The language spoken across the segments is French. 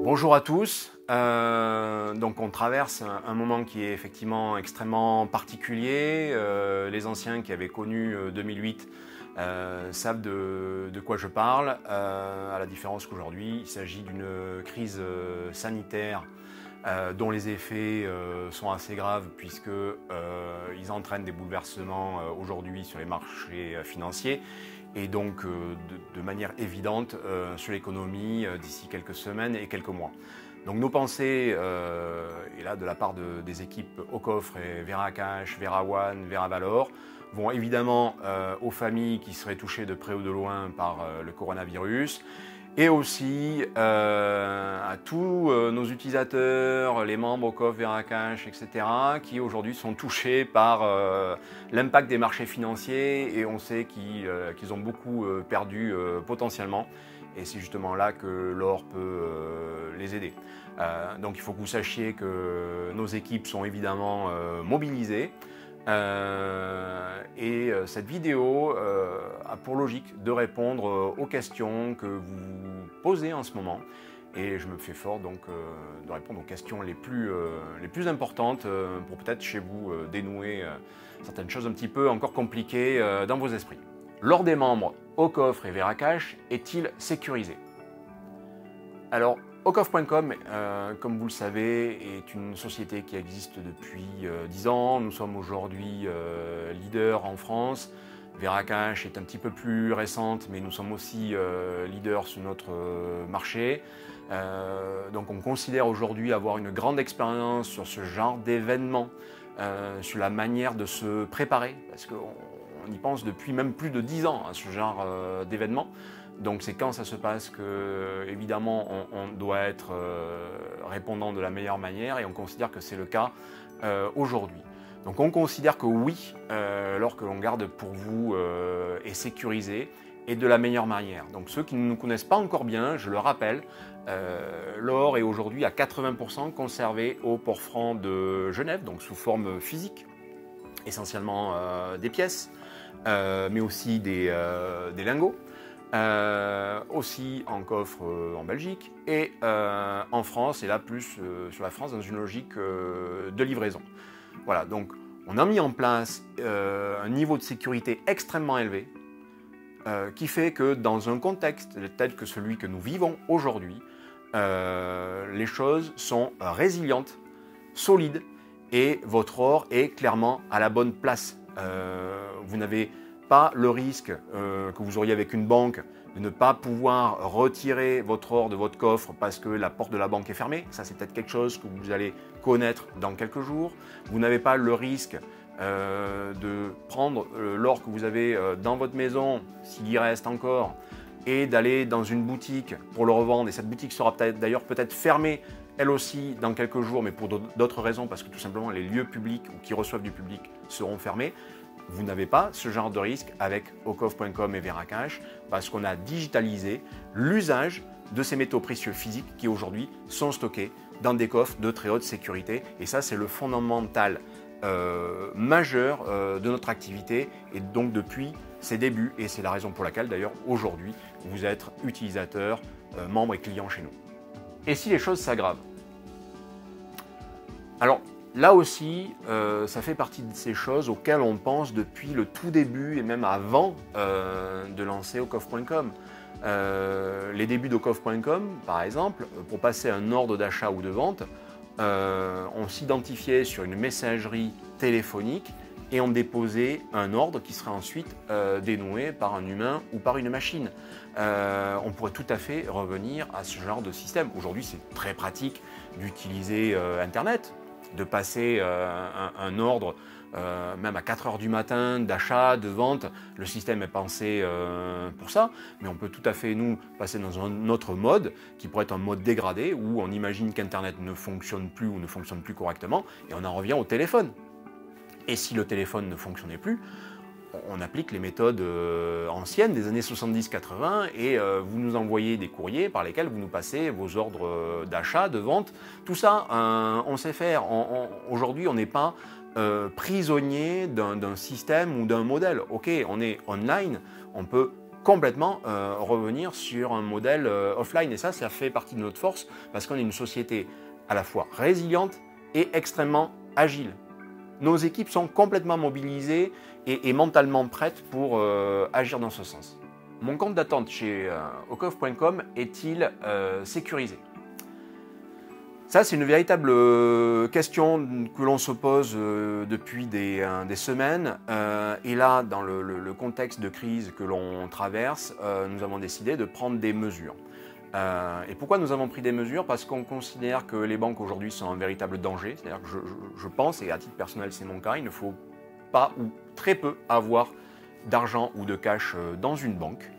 Bonjour à tous. Donc on traverse un moment qui est effectivement extrêmement particulier. Les anciens qui avaient connu 2008 savent de quoi je parle, à la différence qu'aujourd'hui il s'agit d'une crise sanitaire dont les effets sont assez graves puisqu'ils entraînent des bouleversements aujourd'hui sur les marchés financiers et donc de manière évidente sur l'économie d'ici quelques semaines et quelques mois. Donc nos pensées, et là de la part des équipes Aucoffre et Veracash, Veraone, Veravalor, vont évidemment aux familles qui seraient touchées de près ou de loin par le coronavirus, et aussi à tous nos utilisateurs, les membres Aucoffre, Veracash, etc., qui aujourd'hui sont touchés par l'impact des marchés financiers, et on sait qu'ils ont beaucoup perdu potentiellement, et c'est justement là que l'or peut les aider. Donc il faut que vous sachiez que nos équipes sont évidemment mobilisées. Cette vidéo a pour logique de répondre aux questions que vous posez en ce moment, et je me fais fort donc de répondre aux questions les plus importantes pour peut-être chez vous dénouer certaines choses un petit peu encore compliquées dans vos esprits. L'or des membres Aucoffre et Veracash est-il sécurisé? Alors, Aucoffre.com, comme vous le savez, est une société qui existe depuis 10 ans. Nous sommes aujourd'hui leaders en France. Veracash est un petit peu plus récente, mais nous sommes aussi leaders sur notre marché. Donc on considère aujourd'hui avoir une grande expérience sur ce genre d'événement, sur la manière de se préparer, parce qu'on y pense depuis même plus de 10 ans à ce genre d'événement. Donc c'est quand ça se passe que, évidemment, on doit être répondant de la meilleure manière, et on considère que c'est le cas aujourd'hui. Donc on considère que oui, l'or que l'on garde pour vous est sécurisé et de la meilleure manière. Donc ceux qui ne nous connaissent pas encore bien, je le rappelle, l'or est aujourd'hui à 80% conservé au port franc de Genève, donc sous forme physique, essentiellement des pièces, mais aussi des lingots. Aussi en coffre en Belgique et en France, et là plus sur la France dans une logique de livraison. Voilà, donc on a mis en place un niveau de sécurité extrêmement élevé qui fait que dans un contexte tel que celui que nous vivons aujourd'hui, les choses sont résilientes, solides, et votre or est clairement à la bonne place. Vous n'avez pas le risque que vous auriez avec une banque de ne pas pouvoir retirer votre or de votre coffre parce que la porte de la banque est fermée. Ça, c'est peut-être quelque chose que vous allez connaître dans quelques jours. Vous n'avez pas le risque de prendre l'or que vous avez dans votre maison, s'il y reste encore, et d'aller dans une boutique pour le revendre. Et cette boutique sera d'ailleurs peut-être fermée, elle aussi, dans quelques jours, mais pour d'autres raisons, parce que tout simplement les lieux publics ou qui reçoivent du public seront fermés. Vous n'avez pas ce genre de risque avec Aucoffre.com et Veracash, parce qu'on a digitalisé l'usage de ces métaux précieux physiques qui aujourd'hui sont stockés dans des coffres de très haute sécurité. Et ça, c'est le fondamental majeur de notre activité, et donc depuis ses débuts. Et c'est la raison pour laquelle d'ailleurs aujourd'hui vous êtes utilisateur, membre et client chez nous. Et si les choses s'aggravent? Alors, là aussi, ça fait partie de ces choses auxquelles on pense depuis le tout début et même avant de lancer Aucoffre.com. Les débuts d'Aucoffre.com, par exemple, pour passer un ordre d'achat ou de vente, on s'identifiait sur une messagerie téléphonique et on déposait un ordre qui serait ensuite dénoué par un humain ou par une machine. On pourrait tout à fait revenir à ce genre de système. Aujourd'hui, c'est très pratique d'utiliser Internet, de passer un ordre même à 4 heures du matin d'achat, de vente. Le système est pensé pour ça, mais on peut tout à fait nous passer dans un autre mode qui pourrait être un mode dégradé où on imagine qu'Internet ne fonctionne plus ou ne fonctionne plus correctement, et on en revient au téléphone. Et si le téléphone ne fonctionnait plus, on applique les méthodes anciennes des années 70-80, et vous nous envoyez des courriers par lesquels vous nous passez vos ordres d'achat, de vente. Tout ça, on sait faire. Aujourd'hui, on n'est pas prisonnier d'un système ou d'un modèle. Ok, on est online, on peut complètement revenir sur un modèle offline. Et ça fait partie de notre force parce qu'on est une société à la fois résiliente et extrêmement agile. Nos équipes sont complètement mobilisées et mentalement prêtes pour agir dans ce sens. Mon compte d'attente chez ocoff.com est-il sécurisé? Ça, c'est une véritable question que l'on se pose depuis des semaines. Et là, dans le contexte de crise que l'on traverse, nous avons décidé de prendre des mesures. Et pourquoi nous avons pris des mesures? Parce qu'on considère que les banques aujourd'hui sont un véritable danger. C'est-à-dire que je pense, et à titre personnel c'est mon cas, il ne faut pas ou très peu avoir d'argent ou de cash dans une banque.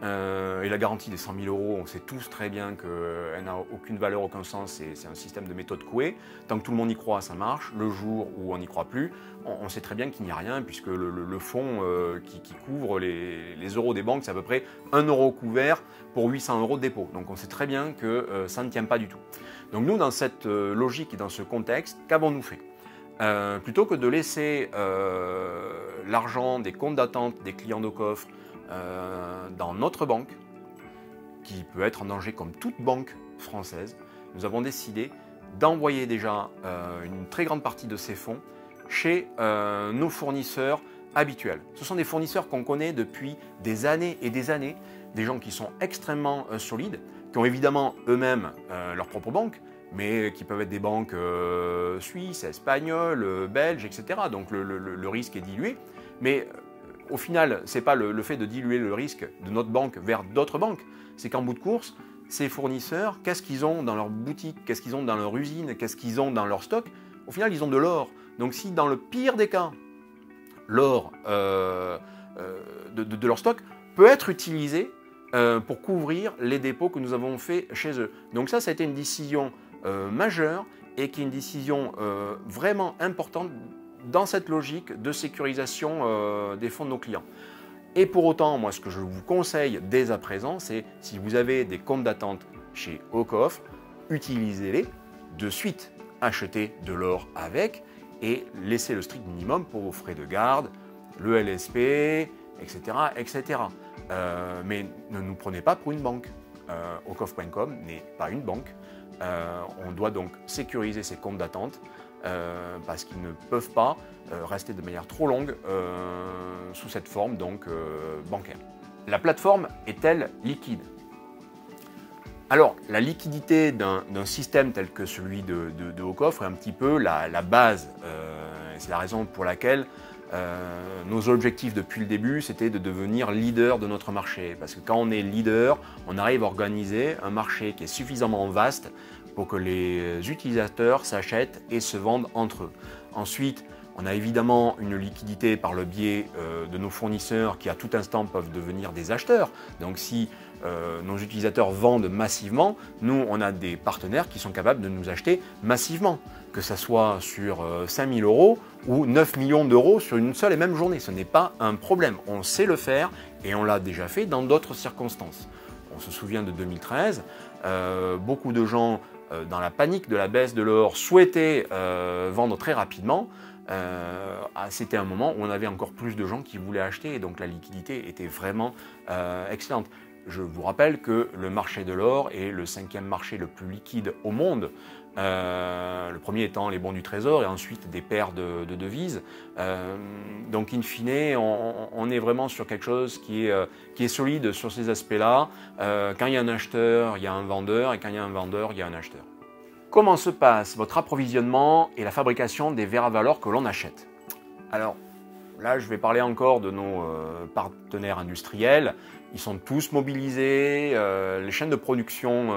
Et la garantie des 100 000 euros, on sait tous très bien qu'elle n'a aucune valeur, aucun sens, c'est un système de méthode Coué. Tant que tout le monde y croit, ça marche. Le jour où on n'y croit plus, on sait très bien qu'il n'y a rien, puisque le fonds qui couvre les euros des banques, c'est à peu près 1 euro couvert pour 800 euros de dépôt. Donc on sait très bien que ça ne tient pas du tout. Donc nous, dans cette logique et dans ce contexte, qu'avons-nous fait? Plutôt que de laisser l'argent des comptes d'attente des clients d'Ocoff dans notre banque, qui peut être en danger comme toute banque française, nous avons décidé d'envoyer déjà une très grande partie de ces fonds chez nos fournisseurs habituels. Ce sont des fournisseurs qu'on connaît depuis des années et des années, des gens qui sont extrêmement solides, qui ont évidemment eux-mêmes leur propre banque, mais qui peuvent être des banques suisses, espagnoles, belges, etc. Donc le risque est dilué. Mais au final, ce n'est pas le fait de diluer le risque de notre banque vers d'autres banques, c'est qu'en bout de course, ces fournisseurs, qu'est-ce qu'ils ont dans leur boutique, qu'est-ce qu'ils ont dans leur usine, qu'est-ce qu'ils ont dans leur stock? Au final, ils ont de l'or. Donc si dans le pire des cas, l'or de leur stock peut être utilisé pour couvrir les dépôts que nous avons faits chez eux. Donc ça a été une décision majeure et qui est une décision vraiment importante dans cette logique de sécurisation des fonds de nos clients. Et pour autant, moi, ce que je vous conseille dès à présent, c'est si vous avez des comptes d'attente chez Ocoff, utilisez-les de suite. Achetez de l'or avec et laissez le strict minimum pour vos frais de garde, le LSP, etc. etc. Mais ne nous prenez pas pour une banque. Ocoff.com n'est pas une banque. On doit donc sécuriser ces comptes d'attente parce qu'ils ne peuvent pas rester de manière trop longue sous cette forme donc bancaire. La plateforme est-elle liquide? Alors, la liquidité d'un système tel que celui de Ocoff est un petit peu la base. C'est la raison pour laquelle nos objectifs depuis le début, c'était de devenir leader de notre marché. Parce que quand on est leader, on arrive à organiser un marché qui est suffisamment vaste pour que les utilisateurs s'achètent et se vendent entre eux. Ensuite, on a évidemment une liquidité par le biais de nos fournisseurs qui à tout instant peuvent devenir des acheteurs. Donc si nos utilisateurs vendent massivement, nous on a des partenaires qui sont capables de nous acheter massivement, que ce soit sur 5 000 euros ou 9 millions d'euros sur une seule et même journée. Ce n'est pas un problème, on sait le faire et on l'a déjà fait dans d'autres circonstances. On se souvient de 2013, beaucoup de gens dans la panique de la baisse de l'or souhaitaient vendre très rapidement. C'était un moment où on avait encore plus de gens qui voulaient acheter et donc la liquidité était vraiment excellente. Je vous rappelle que le marché de l'or est le 5e marché le plus liquide au monde. Le premier étant les bons du trésor et ensuite des paires de devises. Donc in fine, on est vraiment sur quelque chose qui est solide sur ces aspects-là. Quand il y a un acheteur, il y a un vendeur et quand il y a un vendeur, il y a un acheteur. Comment se passe votre approvisionnement et la fabrication des verres à valeur que l'on achète? Alors là, je vais parler encore de nos partenaires industriels. Ils sont tous mobilisés, les chaînes de production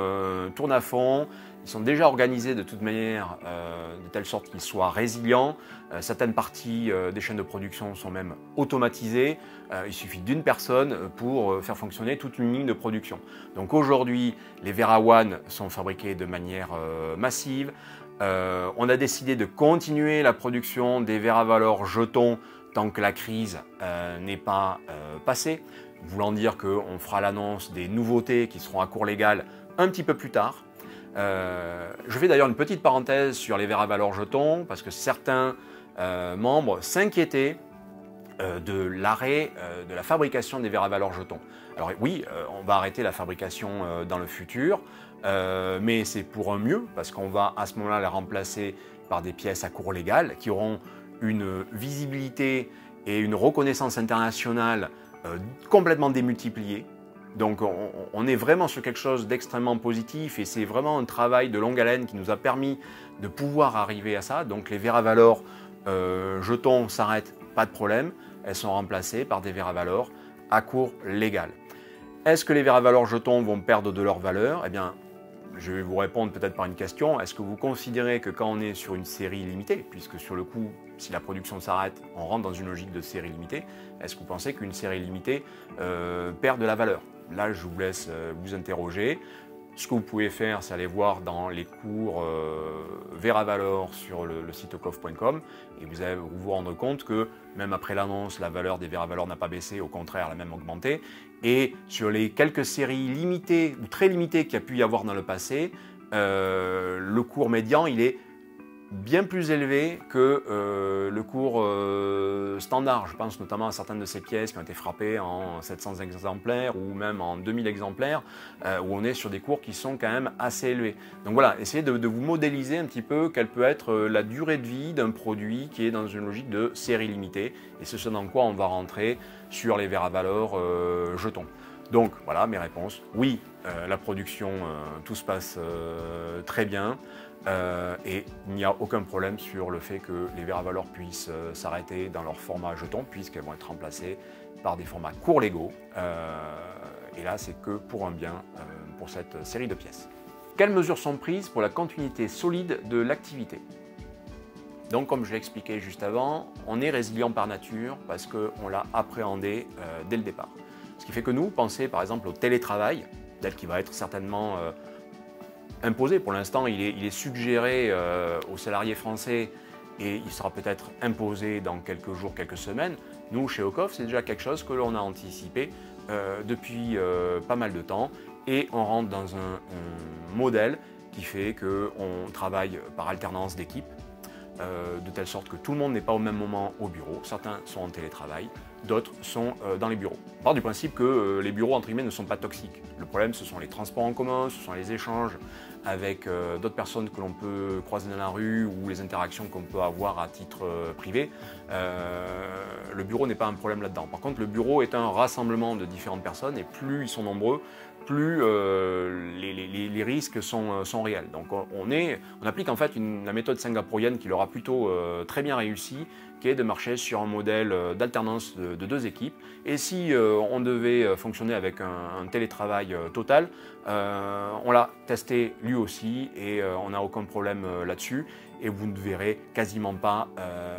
tournent à fond. Ils sont déjà organisés de toute manière de telle sorte qu'ils soient résilients. Certaines parties des chaînes de production sont même automatisées. Il suffit d'une personne pour faire fonctionner toute une ligne de production. Donc aujourd'hui, les verres à one sont fabriqués de manière massive. On a décidé de continuer la production des verres à valeur jetons tant que la crise n'est pas passée. Voulant dire qu'on fera l'annonce des nouveautés qui seront à cours légal un petit peu plus tard. Je fais d'ailleurs une petite parenthèse sur les verres à valeur jetons parce que certains membres s'inquiétaient de l'arrêt de la fabrication des verres à valeur jetons. Alors oui, on va arrêter la fabrication dans le futur, mais c'est pour un mieux, parce qu'on va à ce moment-là la remplacer par des pièces à cours légal qui auront une visibilité et une reconnaissance internationale complètement démultipliées. Donc on est vraiment sur quelque chose d'extrêmement positif et c'est vraiment un travail de longue haleine qui nous a permis de pouvoir arriver à ça. Donc les verres à valeur jetons s'arrêtent, pas de problème, elles sont remplacées par des verres à valeur à cours légal. Est-ce que les verres à valeur jetons vont perdre de leur valeur? Eh bien, je vais vous répondre peut-être par une question. Est-ce que vous considérez que quand on est sur une série limitée, puisque sur le coup, si la production s'arrête, on rentre dans une logique de série limitée, est-ce que vous pensez qu'une série limitée perd de la valeur? Là, je vous laisse vous interroger. Ce que vous pouvez faire, c'est aller voir dans les cours verres à valeur sur le site ocoff.com et vous allez vous rendre compte que même après l'annonce, la valeur des verres à valeur n'a pas baissé, au contraire, elle a même augmenté. Et sur les quelques séries limitées ou très limitées qu'il y a pu y avoir dans le passé, le cours médian, il est bien plus élevé que le cours standard. Je pense notamment à certaines de ces pièces qui ont été frappées en 700 exemplaires ou même en 2000 exemplaires, où on est sur des cours qui sont quand même assez élevés. Donc voilà, essayez de vous modéliser un petit peu quelle peut être la durée de vie d'un produit qui est dans une logique de série limitée. Et c'est ce dans quoi on va rentrer sur les verres à valeur jetons. Donc voilà mes réponses. Oui, la production, tout se passe très bien. Et il n'y a aucun problème sur le fait que les verres à valeur puissent s'arrêter dans leur format jeton puisqu'elles vont être remplacées par des formats cours légaux. Et là, c'est que pour un bien pour cette série de pièces. Quelles mesures sont prises pour la continuité solide de l'activité? Donc, comme je l'ai expliqué juste avant, on est résilient par nature parce qu'on l'a appréhendé dès le départ. Ce qui fait que nous, pensez par exemple au télétravail, tel qu'il va être certainement imposé. Pour l'instant, il est suggéré aux salariés français et il sera peut-être imposé dans quelques jours, quelques semaines. Nous, chez Ocoff, c'est déjà quelque chose que l'on a anticipé depuis pas mal de temps et on rentre dans un modèle qui fait qu'on travaille par alternance d'équipe, de telle sorte que tout le monde n'est pas au même moment au bureau. Certains sont en télétravail, d'autres sont dans les bureaux. On part du principe que les bureaux entre guillemets ne sont pas toxiques. Le problème, ce sont les transports en commun, ce sont les échanges avec d'autres personnes que l'on peut croiser dans la rue ou les interactions qu'on peut avoir à titre privé. Le bureau n'est pas un problème là-dedans. Par contre, le bureau est un rassemblement de différentes personnes et plus ils sont nombreux, plus les risques sont réels. Donc on applique en fait la méthode singapourienne qui leur a plutôt très bien réussi, qui est de marcher sur un modèle d'alternance de deux équipes. Et si on devait fonctionner avec un télétravail total, on l'a testé lui aussi et on n'a aucun problème là-dessus. Et vous ne verrez quasiment pas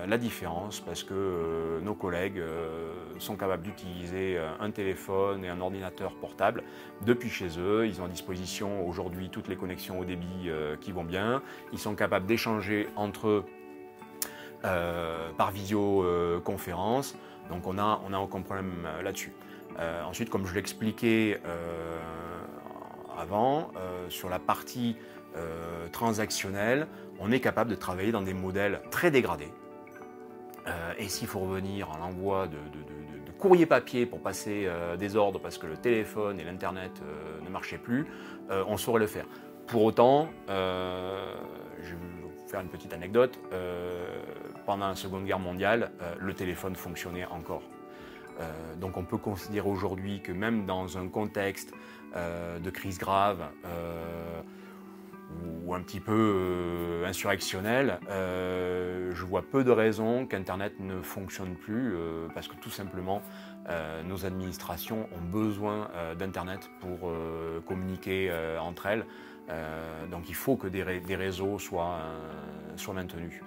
la différence parce que nos collègues sont capables d'utiliser un téléphone et un ordinateur portable depuis chez eux. Ils ont à disposition aujourd'hui toutes les connexions haut débit qui vont bien. Ils sont capables d'échanger entre eux par visioconférence. Donc on n'a aucun problème là-dessus. Ensuite, comme je l'expliquais avant, sur la partie transactionnelle, on est capable de travailler dans des modèles très dégradés. Et s'il faut revenir à l'envoi de courrier papier pour passer des ordres parce que le téléphone et l'Internet ne marchaient plus, on saurait le faire. Pour autant, je vais vous faire une petite anecdote, pendant la Seconde Guerre mondiale, le téléphone fonctionnait encore. Donc on peut considérer aujourd'hui que même dans un contexte de crise grave, ou un petit peu insurrectionnel, je vois peu de raisons qu'Internet ne fonctionne plus parce que tout simplement nos administrations ont besoin d'Internet pour communiquer entre elles. Donc il faut que des réseaux soient maintenus.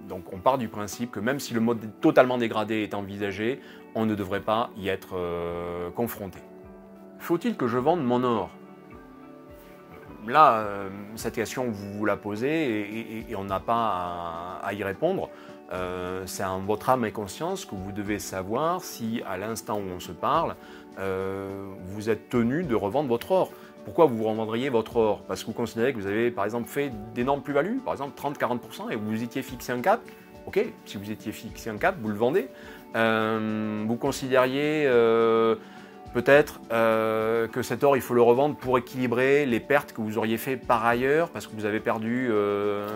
Donc on part du principe que même si le mode totalement dégradé est envisagé, on ne devrait pas y être confronté. Faut-il que je vende mon or ? Là, cette question, vous la posez et on n'a pas à y répondre. C'est en votre âme et conscience que vous devez savoir si, à l'instant où on se parle, vous êtes tenu de revendre votre or. Pourquoi vous revendriez votre or? Parce que vous considérez que vous avez, par exemple, fait d'énormes plus-values, par exemple 30-40%, et vous étiez fixé un cap. ok, si vous étiez fixé un cap, vous le vendez. Vous considériez peut-être que cet or, il faut le revendre pour équilibrer les pertes que vous auriez fait par ailleurs parce que vous avez perdu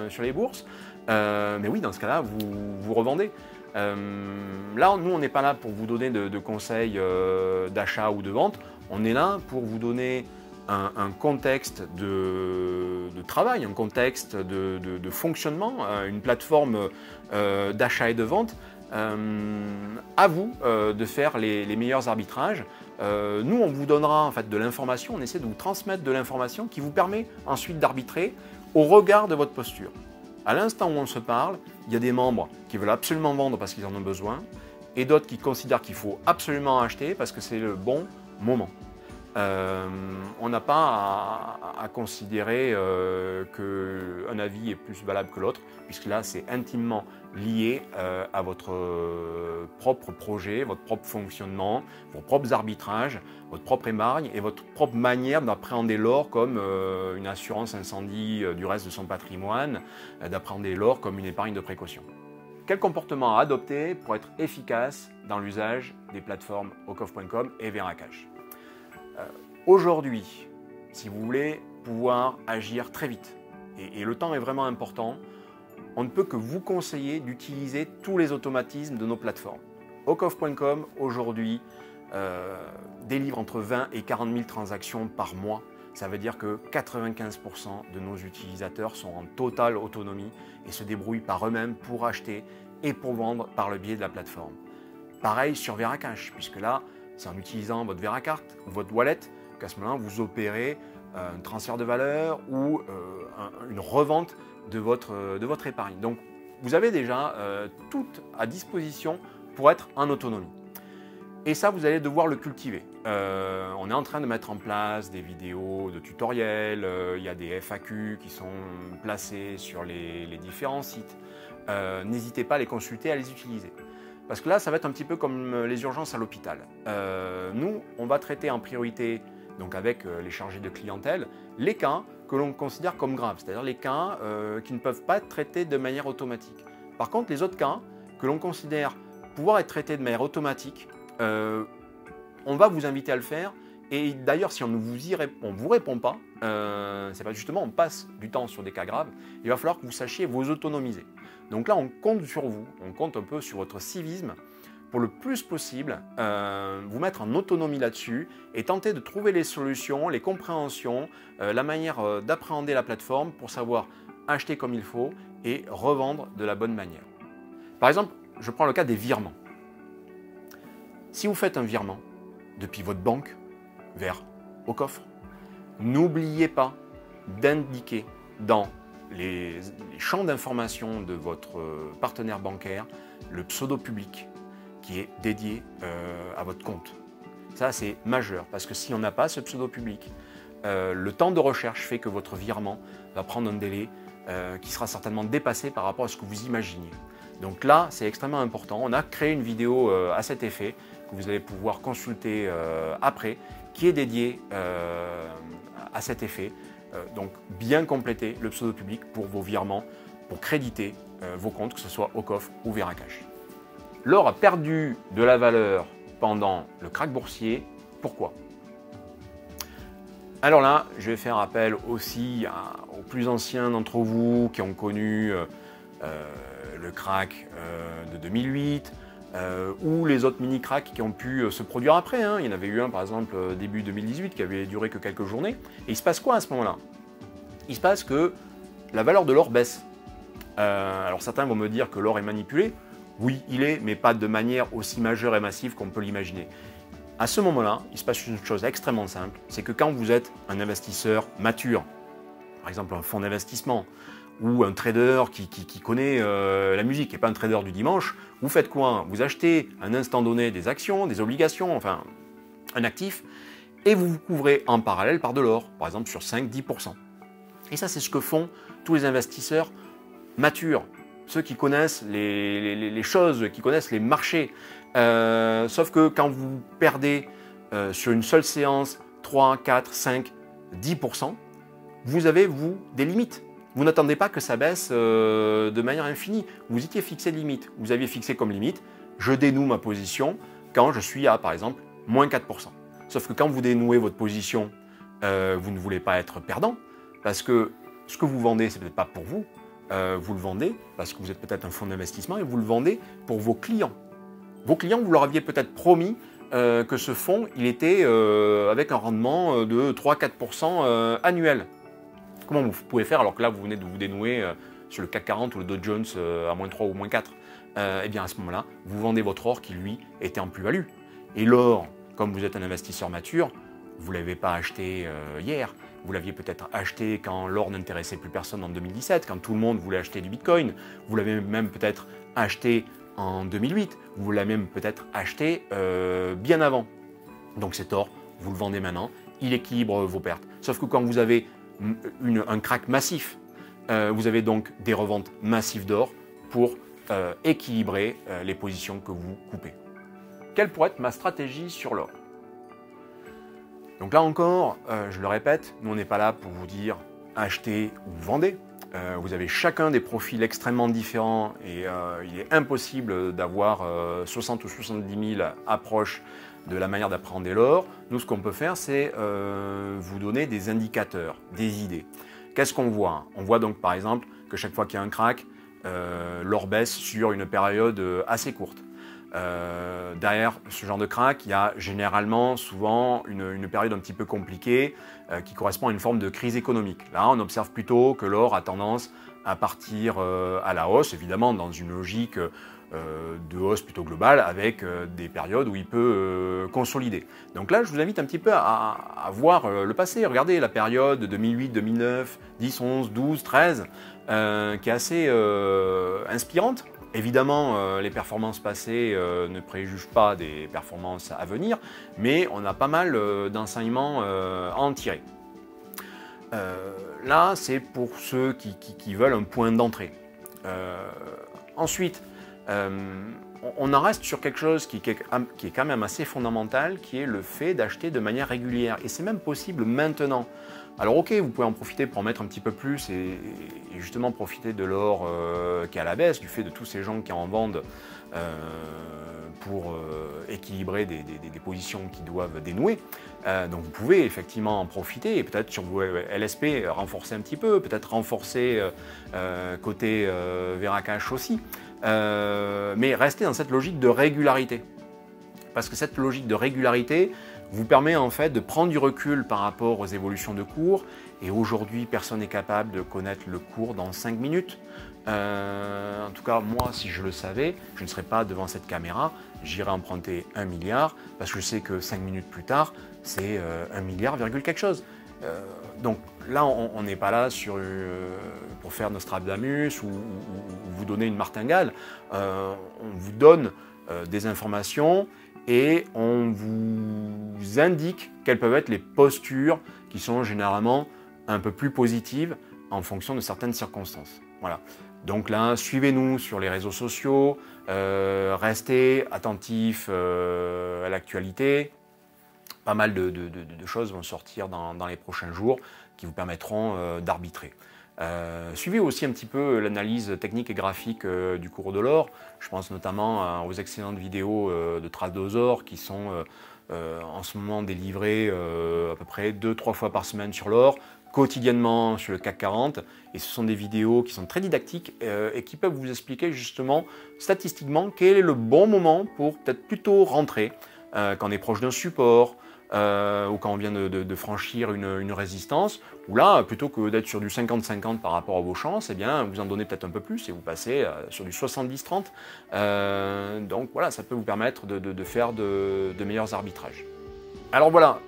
sur les bourses. Mais oui, dans ce cas-là, vous revendez. Là, nous, on n'est pas là pour vous donner de conseils d'achat ou de vente. On est là pour vous donner un contexte de travail, un contexte de fonctionnement, une plateforme d'achat et de vente. À vous de faire les meilleurs arbitrages. Nous, on vous donnera en fait de l'information, on essaie de vous transmettre de l'information qui vous permet ensuite d'arbitrer au regard de votre posture. À l'instant où on se parle, il y a des membres qui veulent absolument vendre parce qu'ils en ont besoin et d'autres qui considèrent qu'il faut absolument acheter parce que c'est le bon moment. On n'a pas à considérer qu'un avis est plus valable que l'autre, puisque là, c'est intimement lié à votre propre projet, votre propre fonctionnement, vos propres arbitrages, votre propre épargne et votre propre manière d'appréhender l'or comme une assurance incendie du reste de son patrimoine, d'appréhender l'or comme une épargne de précaution. Quel comportement adopter pour être efficace dans l'usage des plateformes ocoff.com et Veracash? Aujourd'hui, si vous voulez pouvoir agir très vite, et le temps est vraiment important, on ne peut que vous conseiller d'utiliser tous les automatismes de nos plateformes. Ocoff.com aujourd'hui délivre entre 20 et 40 000 transactions par mois. Ça veut dire que 95% de nos utilisateurs sont en totale autonomie et se débrouillent par eux-mêmes pour acheter et pour vendre par le biais de la plateforme. Pareil sur Veracash, puisque là, c'est en utilisant votre Veracart ou votre wallet qu'à ce moment-là, vous opérez un transfert de valeur ou une revente de votre épargne. Donc, vous avez déjà tout à disposition pour être en autonomie. Et ça, vous allez devoir le cultiver. On est en train de mettre en place des vidéos de tutoriels, il y a des FAQ qui sont placés sur les différents sites. N'hésitez pas à les consulter, à les utiliser. Parce que là, ça va être un petit peu comme les urgences à l'hôpital. Nous, on va traiter en priorité, donc avec les chargés de clientèle, les cas que l'on considère comme graves, c'est-à-dire les cas qui ne peuvent pas être traités de manière automatique. Par contre, les autres cas que l'on considère pouvoir être traités de manière automatique, on va vous inviter à le faire. Et d'ailleurs, si on ne vous répond pas, c'est pas justement, on passe du temps sur des cas graves, il va falloir que vous sachiez vous autonomiser. Donc là, on compte sur vous, on compte un peu sur votre civisme pour le plus possible vous mettre en autonomie là-dessus et tenter de trouver les solutions, les compréhensions, la manière d'appréhender la plateforme pour savoir acheter comme il faut et revendre de la bonne manière. Par exemple, je prends le cas des virements. Si vous faites un virement depuis votre banque vers Ocoff, n'oubliez pas d'indiquer dans les champs d'information de votre partenaire bancaire le pseudo public qui est dédié à votre compte. Ça, c'est majeur parce que si on n'a pas ce pseudo public, le temps de recherche fait que votre virement va prendre un délai qui sera certainement dépassé par rapport à ce que vous imaginez. Donc là, c'est extrêmement important. On a créé une vidéo à cet effet que vous allez pouvoir consulter après, qui est dédiée à cet effet. Donc bien compléter le pseudo public pour vos virements, pour créditer vos comptes, que ce soit Ocoff ou Veracash. L'or a perdu de la valeur pendant le krach boursier. Pourquoi? Alors là, je vais faire appel aussi aux plus anciens d'entre vous qui ont connu le krach de 2008 ou les autres mini-crachs qui ont pu se produire après. Il y en avait eu un par exemple début 2018 qui avait duré que quelques journées. Et il se passe quoi à ce moment-là? Il se passe que la valeur de l'or baisse. Alors certains vont me dire que l'or est manipulé. Oui, il est, mais pas de manière aussi majeure et massive qu'on peut l'imaginer. À ce moment-là, il se passe une chose extrêmement simple, c'est que quand vous êtes un investisseur mature, par exemple un fonds d'investissement, ou un trader qui connaît la musique et pas un trader du dimanche, vous faites quoi? Vous achetez à un instant donné des actions, des obligations, enfin un actif, et vous vous couvrez en parallèle par de l'or, par exemple sur 5-10%. Et ça, c'est ce que font tous les investisseurs matures, ceux qui connaissent les choses, qui connaissent les marchés. Sauf que quand vous perdez sur une seule séance 3, 4, 5, 10%, vous avez, vous, des limites. vous n'attendez pas que ça baisse de manière infinie. Vous étiez fixé de limite. Vous aviez fixé comme limite, je dénoue ma position quand je suis à, par exemple, moins 4%. Sauf que quand vous dénouez votre position, vous ne voulez pas être perdant, parce que ce que vous vendez, c'est peut-être pas pour vous. Vous le vendez parce que vous êtes peut-être un fonds d'investissement et vous le vendez pour vos clients. Vos clients, vous leur aviez peut-être promis que ce fonds, il était avec un rendement de 3-4% annuel. Comment vous pouvez faire alors que là, vous venez de vous dénouer sur le CAC 40 ou le Dow Jones à moins 3 ou moins 4? Eh bien, à ce moment-là, vous vendez votre or qui, lui, était en plus-value. Et l'or, comme vous êtes un investisseur mature, vous ne l'avez pas acheté hier. Vous l'aviez peut-être acheté quand l'or n'intéressait plus personne en 2017, quand tout le monde voulait acheter du Bitcoin. Vous l'avez même peut-être acheté en 2008. Vous l'avez même peut-être acheté bien avant. Donc cet or, vous le vendez maintenant, il équilibre vos pertes. Sauf que quand vous avez un crack massif, vous avez donc des reventes massives d'or pour équilibrer les positions que vous coupez. Quelle pourrait être ma stratégie sur l'or? Donc là encore, je le répète, nous on n'est pas là pour vous dire achetez ou vendez. Vous avez chacun des profils extrêmement différents et il est impossible d'avoir 60 ou 70 000 approches de la manière d'appréhender l'or. Nous, ce qu'on peut faire, c'est vous donner des indicateurs, des idées. Qu'est-ce qu'on voit? On voit donc par exemple que chaque fois qu'il y a un crack, l'or baisse sur une période assez courte. Derrière ce genre de crack, il y a généralement souvent une période un petit peu compliquée qui correspond à une forme de crise économique. Là, on observe plutôt que l'or a tendance à partir à la hausse, évidemment dans une logique de hausse plutôt globale avec des périodes où il peut consolider. Donc là, je vous invite un petit peu à voir le passé. Regardez la période 2008, 2009, 10, 11, 12, 13 qui est assez inspirante. Évidemment, les performances passées ne préjugent pas des performances à venir, mais on a pas mal d'enseignements à en tirer. Là, c'est pour ceux qui veulent un point d'entrée. Ensuite, on en reste sur quelque chose qui est quand même assez fondamental, qui est le fait d'acheter de manière régulière. Et c'est même possible maintenant. Alors ok, vous pouvez en profiter pour en mettre un petit peu plus et justement profiter de l'or qui est à la baisse, du fait de tous ces gens qui en vendent pour équilibrer des positions qui doivent dénouer. Donc vous pouvez effectivement en profiter et peut-être sur vos LSP renforcer un petit peu, peut-être renforcer côté Veracash aussi. Mais restez dans cette logique de régularité. Parce que cette logique de régularité vous permet en fait de prendre du recul par rapport aux évolutions de cours. Et aujourd'hui, personne n'est capable de connaître le cours dans 5 minutes. En tout cas, moi, si je le savais, je ne serais pas devant cette caméra. J'irais emprunter 1 milliard parce que je sais que 5 minutes plus tard, c'est 1 milliard, quelque chose. Donc là, on n'est pas là pour faire Nostradamus ou vous donner une martingale. On vous donne des informations et on vous indique quelles peuvent être les postures qui sont généralement un peu plus positives en fonction de certaines circonstances. Voilà. Donc là, suivez-nous sur les réseaux sociaux, restez attentifs à l'actualité. Pas mal de choses vont sortir dans les prochains jours qui vous permettront d'arbitrer. Suivez aussi un petit peu l'analyse technique et graphique du cours de l'or. Je pense notamment aux excellentes vidéos de Tradosor qui sont en ce moment délivrées à peu près 2-3 fois par semaine sur l'or, quotidiennement sur le CAC 40. Et ce sont des vidéos qui sont très didactiques et qui peuvent vous expliquer justement statistiquement quel est le bon moment pour peut-être plutôt rentrer quand on est proche d'un support, ou quand on vient de franchir une résistance, ou là, plutôt que d'être sur du 50-50 par rapport à vos chances, eh bien, vous en donnez peut-être un peu plus et vous passez sur du 70-30. Donc voilà, ça peut vous permettre de faire de meilleurs arbitrages. Alors voilà,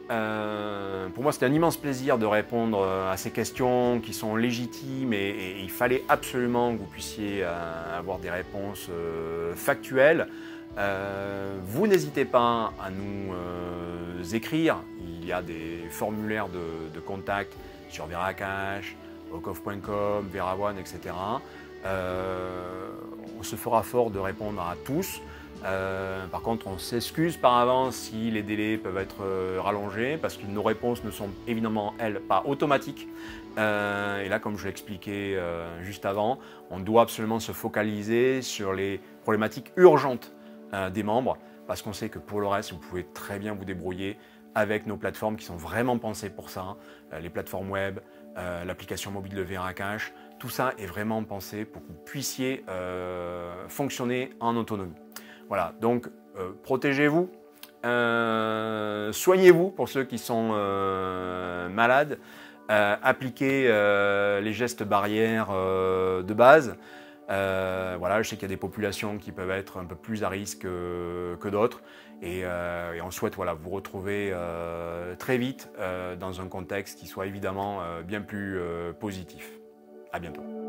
pour moi c'était un immense plaisir de répondre à ces questions qui sont légitimes et il fallait absolument que vous puissiez avoir des réponses factuelles. Vous n'hésitez pas à nous écrire, il y a des formulaires de contact sur Veracash, Ocoff.com, Veraone, etc. On se fera fort de répondre à tous. Par contre, on s'excuse par avance si les délais peuvent être rallongés parce que nos réponses ne sont évidemment, elles, pas automatiques. Et là, comme je l'ai expliqué juste avant, on doit absolument se focaliser sur les problématiques urgentes des membres parce qu'on sait que pour le reste, vous pouvez très bien vous débrouiller avec nos plateformes qui sont vraiment pensées pour ça, les plateformes web, l'application mobile de Veracash, tout ça est vraiment pensé pour que vous puissiez fonctionner en autonomie. Voilà, donc protégez-vous, soignez-vous pour ceux qui sont malades, appliquez les gestes barrières de base. Voilà, je sais qu'il y a des populations qui peuvent être un peu plus à risque que d'autres et on souhaite voilà, vous retrouver très vite dans un contexte qui soit évidemment bien plus positif. À bientôt.